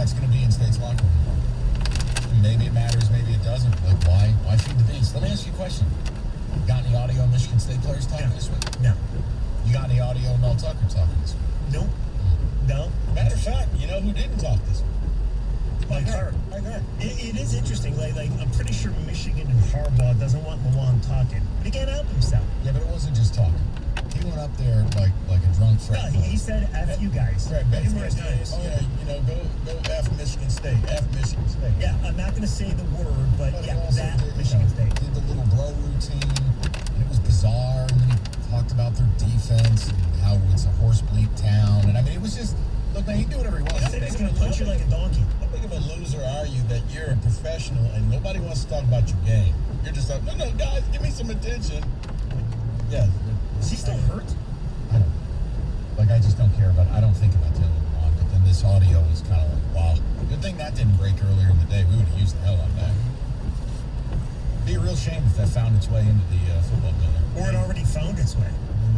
that's going to be in State's locker room. Maybe it matters, maybe it doesn't. Like, why feed the beast? Let me ask you a question. Got any audio of Michigan State players talking this week? No. You got any audio of Mel Tucker talking this week? Nope. No. Matter of fact, you know who didn't talk this week? Mike Hart. It is interesting. Like I'm pretty sure Michigan and Harbaugh doesn't want Malone talking, but he can't help himself. Yeah, but it wasn't just talking. He went up there like a drunk No, friend. he said F you guys. Right, Numerous times. oh yeah, go F Michigan State. F Michigan State. Yeah, I'm not going to say the word, but But yeah, he also that did, Michigan State. did the little bro routine, and it was bizarre. And then he talked about their defense and how it's a horse bleep town. And I mean, it was just, look, man, he can do whatever he wants. He said he's going to punch you like a donkey. How big of a loser are you that you're a professional and nobody wants to talk about your game? You're just like, no, guys, give me some attention. Yeah. Is he still hurt? I don't know. Like, I just don't care about it. I don't think about Taylor Lewan, but then this audio is kind of like, wow. Good thing that didn't break earlier in the day. We would have used the hell out of that. Be a real shame if that found its way into the football building. Or it already found its way.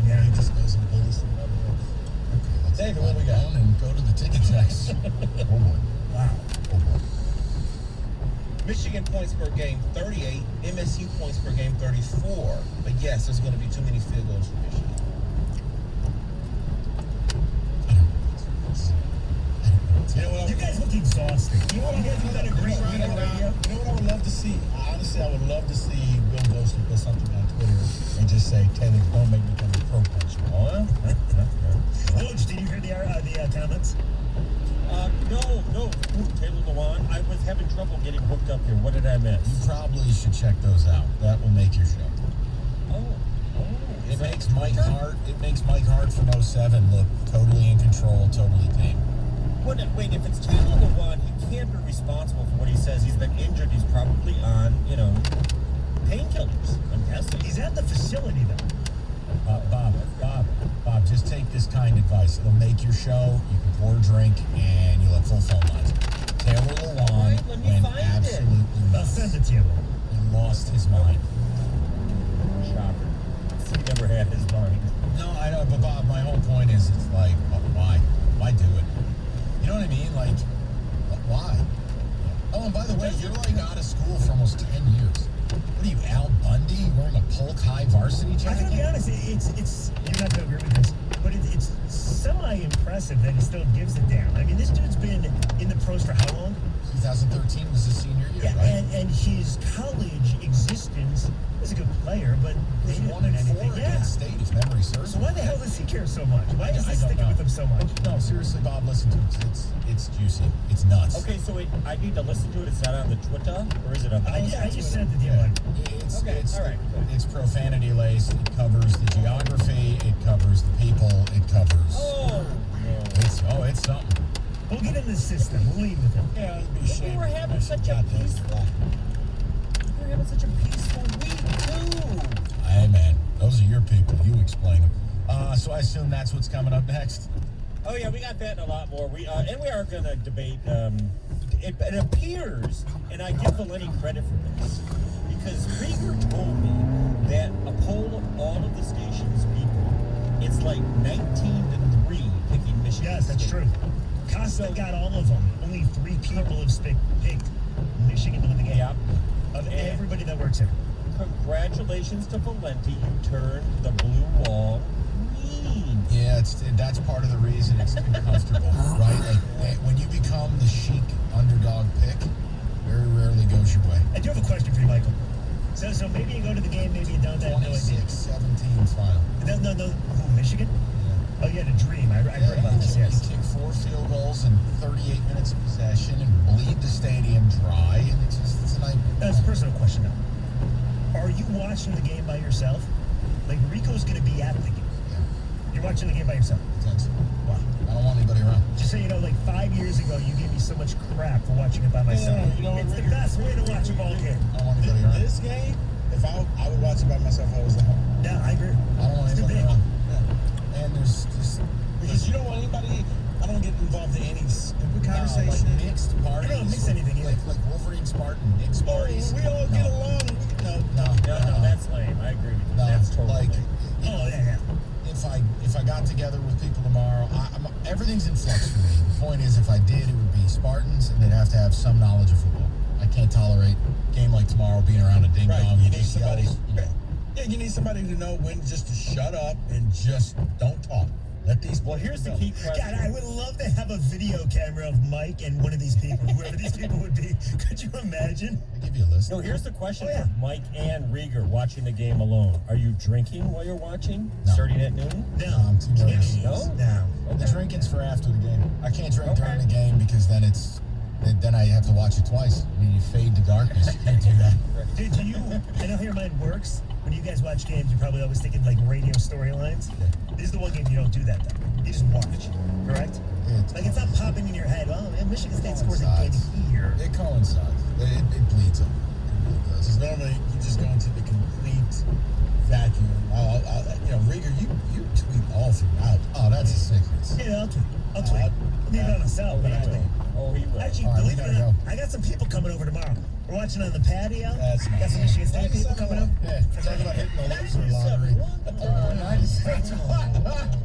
Yeah, he just goes and bullies them. Okay, let's David, what we got? down and go to the ticket text. Oh, boy. Wow. Oh, boy. Michigan points per game 38, MSU points per game 34. But yes, there's going to be too many field goals for Michigan. You know what? You guys look exhausted. You guys have done a great You read on radio. know what I would love to see? Honestly, I would love to see Bill Gosling put something on Twitter and just say, Taylor, don't make me come to pro punch. Coach, did you hear the comments? No, Taylor Lewan. I was having trouble getting hooked up here. What did I miss? You probably should check those out. That will make your show. It makes Mike Hart from 07 look totally in control, totally tame. Wait, if it's Taylor Lewan, he can't be responsible for what he says. He's been injured. He's probably on, painkillers. I'm guessing. He's at the facility, though. Bob, just take this kind advice. It'll make your show. You can pour a drink, and you'll have full phone lines. Taylor Lewan Right, let me went find it. absolutely I'll nuts. send it to you. He lost his mind. Shocker. He never had his mind. No, I know, but Bob, my whole point is, it's like, why? Why do it? You know what I mean? Like, why? Oh, and by the way, you're like out of school for almost 10 years. What are you, Al Bundy, wearing a Polk High varsity I gotta be jacket? honest, it's you're not gonna agree with this, but it's semi-impressive that he still gives it down. I mean, this dude's been in the pros for how long? 2013 was his senior year, Yeah, right? and his college existence is a good player, but He they was didn't 1 win and 4 anything. Yeah. against State, if memory serves. So why the hell does he care so much? Why is I this don't sticking know. with him so much? No, seriously, Bob, listen to it. It's juicy. It's nuts. Okay, so I need to listen to it. It's not on the Twitter, or is it on the I just sent it to you. Yeah. Buddy. It's all right. It's profanity laced. It covers the geography. It covers the people. It covers. Oh, It's something. We'll get in the system. We'll leave with him. Yeah, it'd be a shame. we were having such a peaceful week, too. Hey, man, those are your people. You explain them. So I assume that's what's coming up next. Oh yeah, we got that and a lot more. We are going to debate. It appears, and I give Valenti credit for this, because Krieger told me that a poll of all of the station's people, it's like 19-3 picking Michigan. Yes, that's State. true. Costa got all of them. Only 3 people have picked Michigan to win the game. Yeah. Of everybody that works here. Congratulations to Valenti. You turned the blue wall green. Yeah, that's part of the reason it's uncomfortable, right? Like, when you become the chic underdog pick, very rarely goes your way. I do have a question for you, Michael. So maybe you go to the game, maybe you don't. I have no idea. 26-17 final. No. Who, Michigan? Yeah. Oh, you had a dream. I heard about this, yes. You kick 4 field goals in 38 minutes of possession and bleed the stadium dry, and it's a night. That's a personal question, though. Are you watching the game by yourself? Like, Rico's going to be at the game. Yeah, You're watching the game by yourself. intense. Wow. I don't want anybody around. Just so you know, like 5 years ago, you gave me so much crap for watching it by myself. Yeah, you know, It's the best way to watch a ball game. I don't want anybody around. This game, if I would watch it by myself, I was at home. Yeah, I agree. I don't want It's too anybody big. around. Yeah. And there's just Because you don't want anybody. I don't get involved in any stupid like conversation. mixed parties. You don't mix anything either. Like Wolverine Spartan mixed Oh, parties. we all get along. No. No, No, that's lame. I agree with you. no. That's totally Like, lame. Oh, yeah. if I got together with people tomorrow, everything's in flux for me. point is, if I did, it would be Spartans, and they'd have to have some knowledge of football. I can't tolerate a game like tomorrow being around a ding Right. dong. You and need just somebody. yells, you know. Yeah, you need somebody to know when just to shut up and just don't talk. Let these. Well, here's the key question. God, I would love to have a video camera of Mike and one of these people, whoever these people would be. Could you imagine? I'll give you a list. No, here's the question Oh, yeah. for Mike and Rieger watching the game alone. Are you drinking while you're watching? No. Starting at noon? No. I'm too nervous. No? No. The drinking's for after the game. I can't drink Okay. during the game because then I have to watch it twice. I mean, you fade to darkness. You can't do that. Do you, I know how your mind works. When you guys watch games, you're probably always thinking like radio storylines. This is the one game you don't do that though. You just watch, correct? Like it's not popping in your head. Oh, man, Michigan State scores again here. It coincides. It bleeds up. It really does. Because normally you just go into the complete vacuum. Rieger, you tweet all throughout. Oh, that's a sickness. Yeah, I'll tweet. Leave it on myself, but I'll tweet. Oh, he will. Actually, All right, we believe it or gotta not, go. I got some people coming over tomorrow. We're watching on the patio. That's Got some Michigan State people coming over. Yeah, talk about hitting the loser lottery. 97.1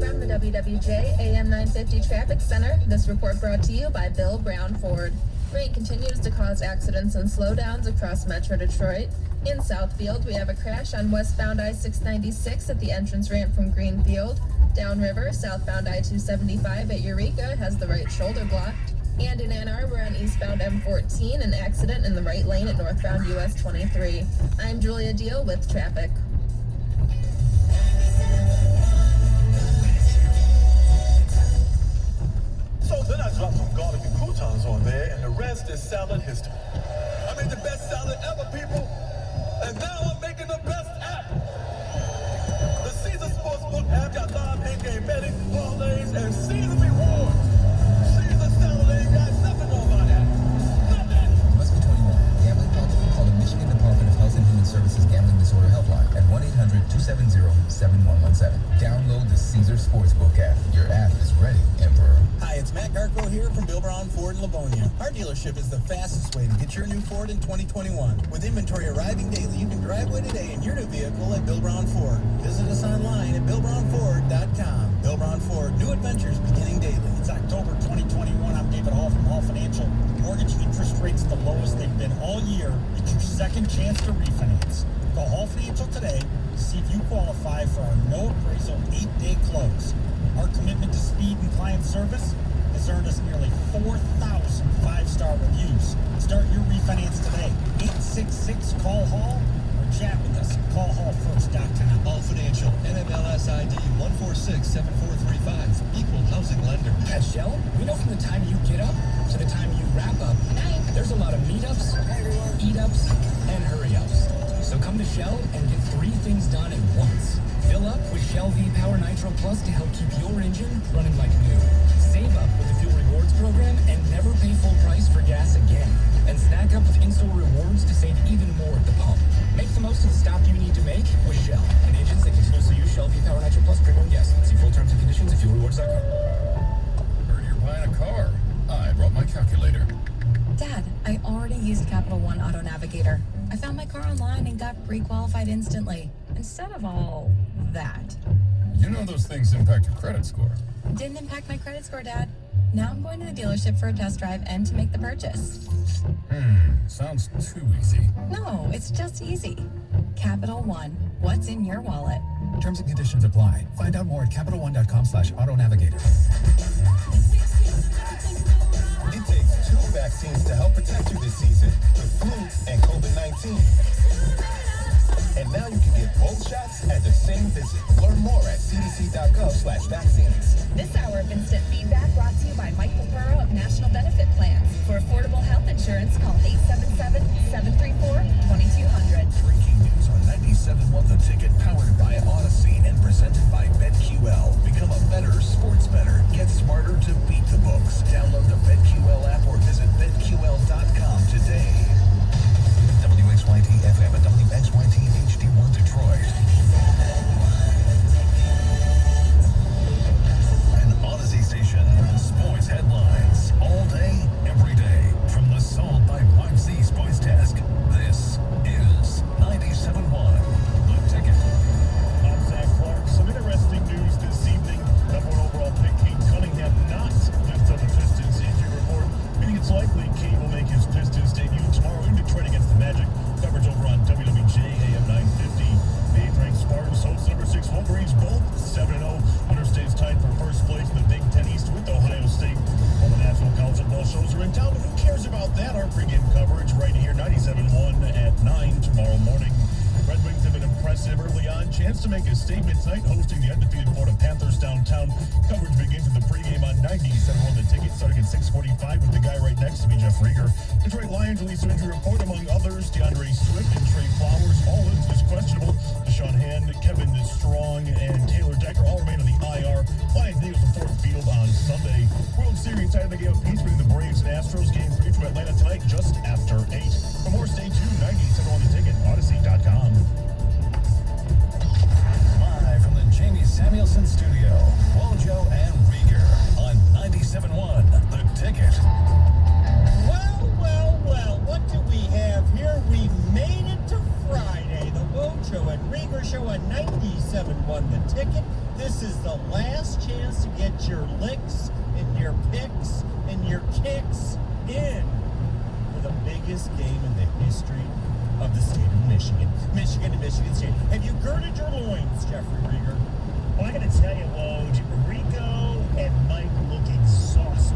From the WWJ AM 950 Traffic Center, this report brought to you by Bill Brown Ford. Rain continues to cause accidents and slowdowns across Metro Detroit. In Southfield, we have a crash on westbound I-696 at the entrance ramp from Greenfield. Downriver, southbound I-275 at Eureka has the right shoulder blocked. And in Ann Arbor on eastbound M14, an accident in the right lane at northbound US 23. I'm Julia Deal with traffic. So then I dropped some garlic and croutons on there, and the rest is salad history. I made the best salad ever, people, and now I'm making the best app. The Caesar Sportsbook app got live in-game betting, parlays, and Caesar rewards. Caesar salad ain't got nothing on my app. Nothing. Must be 21. Gambling problem? Call the Michigan Department of Health and Human Services Gambling Disorder Helpline at 1-800-270-7117. Download the Caesar Sportsbook app. Your app is ready, Emperor. Hi, it's Matt Garko here from Bill Brown Ford in Livonia. Our dealership is the fastest way to get your new Ford in 2021. With inventory arriving daily, you can drive away today in your new vehicle at Bill Brown Ford. Visit us online at BillBrownFord.com. Bill Brown Ford, new adventures beginning daily. It's October 2021. I'm David Hall from Hall Financial. Mortgage interest rates the lowest they've been all year. It's your second chance to refinance. Call Hall Financial today to see if you qualify for our no appraisal 8-day close. Our commitment to speed and client service has earned us nearly 4,000 five-star reviews. Start your refinance today. 866-CALL-HALL or chat with us at callhallfirst.com. Hall Financial, NMLS ID 1467435, equal housing lender. At Shell, we know from the time you get up to the time you wrap up, there's a lot of meetups, eat-ups, and hurry-ups. So come to Shell and get 3 things done at once. Fill up with Shell V-Power Nitro Plus to help keep your engine running like new. Save up with the Fuel Rewards program and never pay full price for gas again. And snack up with in-store rewards to save even more at the pump. Make the most of the stop you need to make with Shell and agents that continuously use Shell V-Power Nitro Plus Premium Gas. See full terms and conditions at fuelrewards.com. Heard you're buying a car. I brought my calculator. Dad, I already used Capital One Auto Navigator. I found my car online and got pre-qualified instantly. Instead of all that. You know those things impact your credit score. Didn't impact my credit score, Dad. Now I'm going to the dealership for a test drive and to make the purchase. Sounds too easy. No, it's just easy. Capital One. What's in your wallet? Terms and conditions apply. Find out more at CapitalOne.com/AutoNavigator. It takes 2 vaccines to help protect you this season, the flu and COVID-19. And now you can get both shots at the same visit. Learn more at cdc.gov/vaccines. This hour of instant feedback brought to you by Mike Papuro of National Benefit Plans. For affordable health insurance, call 877-734-2200. Breaking news on 97.1 The Ticket, powered by Odyssey and presented by BetQL. Become a better sports bettor. Get smarter to beat the books. Download the BetQL app or visit BetQL.com today. WXYT FM and WXYT HD1 Detroit. An Odyssey station. Sports headlines. All day, every day. From the Sold by Mark Z Sports Desk. This is 97.1 The Ticket. I'm Zach Clark. Some that, our pregame coverage right here, 97.1 at 9 tomorrow morning. Red Wings have been impressive early on. Chance to make a statement tonight, hosting the undefeated Florida Panthers downtown. Coverage begins with the pregame on 97.1 The Ticket, starting at 6:45 with the guy right next to me, Jeff Rieger. Detroit Lions released an injury report, among others, DeAndre Swift and Trey Flowers. All is questionable. Deshaun Hand, Kevin Strong, and Taylor Decker all remain on the IR. Lions names the Ford Field on Sunday. World Series tied the game of peace between the Braves and Astros. Game 3 from Atlanta tonight, just after 8. For more, stay tuned. 97.1 The Ticket, Odyssey.com. Live from the Jamie Samuelson Studio, Wojo and Rieger on 97.1 The Ticket. Well, what do we have here? We made it to Friday, the Wojo and Rieger show on 97.1 The Ticket. This is the last chance to get your licks and your picks and your kicks in for the biggest game in the history of the state of Michigan. Michigan and Michigan State. Have you girded your loins, Jeffrey Rieger? Well, I gotta tell you, Woj, Rico and Mike look exhausted.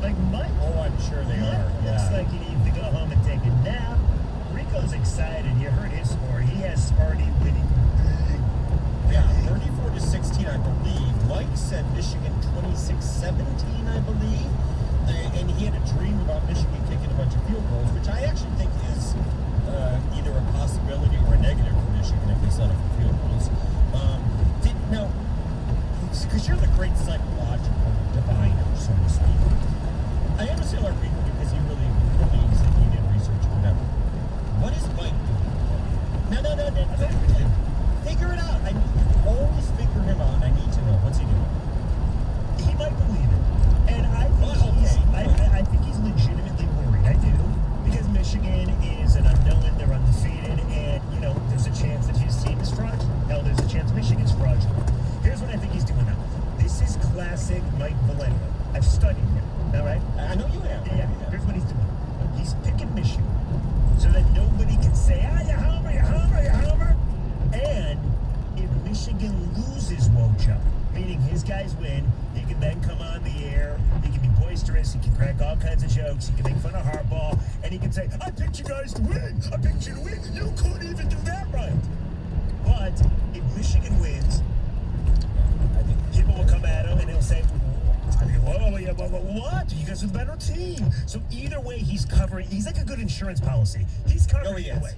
Like Mike, oh, I'm sure they are. Looks like he needs to go home and take a nap. Rico's excited. You heard his score. He has Sparty winning big. Yeah, 34-16, I believe. Mike said Michigan 26-17, I believe. And he had a dream about Michigan kicking a bunch of field goals, which I actually think is either a possibility or a negative for Michigan if they set up for field goals. Now, because you're the great psychological diviner, so to speak. I understand our Rieger because he really believes that he did research or whatever. What is Mike doing? No. Figure it out. I always figure him out. I need to know. What's he doing? He might believe it. And I think he's legitimately worried. I do. Because Michigan is an unknown. They're undefeated. And, there's a chance that his team is fraudulent. Hell, there's a chance Michigan's fraudulent. Here's what I think he's doing now. This is classic Mike Valeno. I've studied him. All right? I know you have. Yeah. Here's what he's doing. He's picking Michigan so that nobody can say, you homer. And if Michigan loses Wojo, meaning his guys win, he can then come on the air, he can be boisterous, he can crack all kinds of jokes, he can make fun of Harbaugh, and he can say, I picked you guys to win, you couldn't even do that right. But if Michigan wins, people will come at him and he'll say, what? You guys are the better team. So either way, he's covering. He's like a good insurance policy. He's covering either way.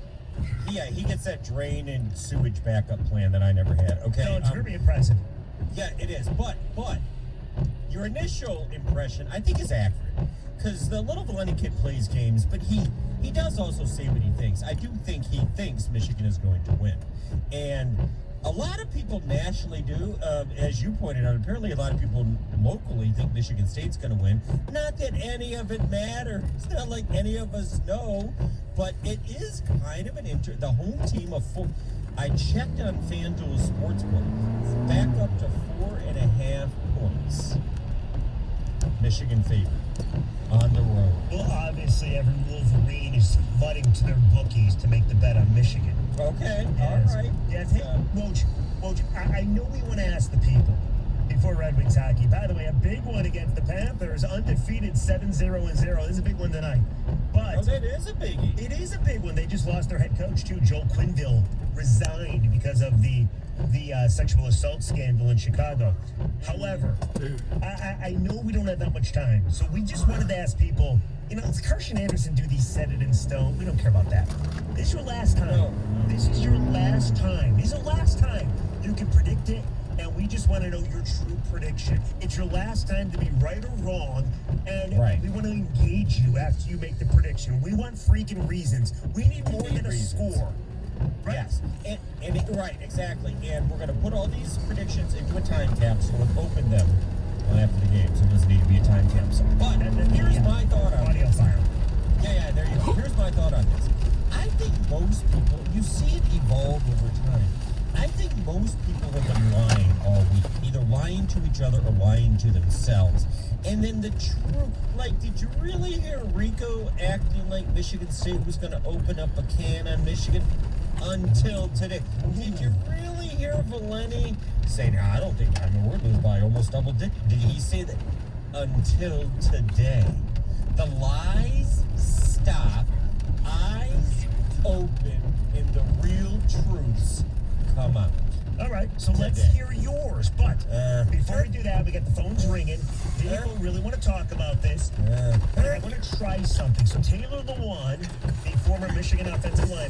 Yeah, he gets that drain and sewage backup plan that I never had. Okay, no, it's very impressive. Yeah, it is. But your initial impression, I think, is accurate because the little Valeni kid plays games, but he does also say what he thinks. I do think he thinks Michigan is going to win, and a lot of people nationally do, as you pointed out. Apparently, a lot of people locally think Michigan State's going to win. Not that any of it matters. It's not like any of us know, but it is kind of the home team of full. I checked on FanDuel Sportsbook. It's back up to 4.5 points. Michigan favorite on the road. Well, obviously, every Wolverine is flooding to their bookies to make the bet on Michigan. Okay, yes. All right. Yes, hey, Woj, I know we want to ask the people before Red Wings hockey. By the way, a big one against the Panthers, undefeated 7-0-0. This is a big one tonight. But it is a biggie. It is a big one. They just lost their head coach too. Joel Quenneville resigned because of the sexual assault scandal in Chicago. However, I know we don't have that much time, so we just wanted to ask people. It's Kirshen Anderson do these set it in stone. We don't care about that. This is your last time. No. This is your last time. This is the last time you can predict it, and we just want to know your true prediction. It's your last time to be right or wrong, and we want to engage you after you make the prediction. We want freaking reasons. We need more than a score. Right? Yes, and right, exactly. And we're going to put all these predictions into a time capsule and open them after the game, so it doesn't need to be a time capsule. But here's my thought on audio fire. Yeah, there you go. Here's my thought on this. I think most people, you see it evolve over time. I think most people have been lying all week, either lying to each other or lying to themselves. And then the truth, did you really hear Rico acting like Michigan State was going to open up a can on Michigan until today? Did you really hear Valeni say, no, I don't think we're losing by almost double digits? Did he say that until today? The lies come on. All right, so let's hear yours. But before we do that, we got the phones ringing. People really want to talk about this. I want to try something. So Taylor Lewan, the former Michigan offensive lineman,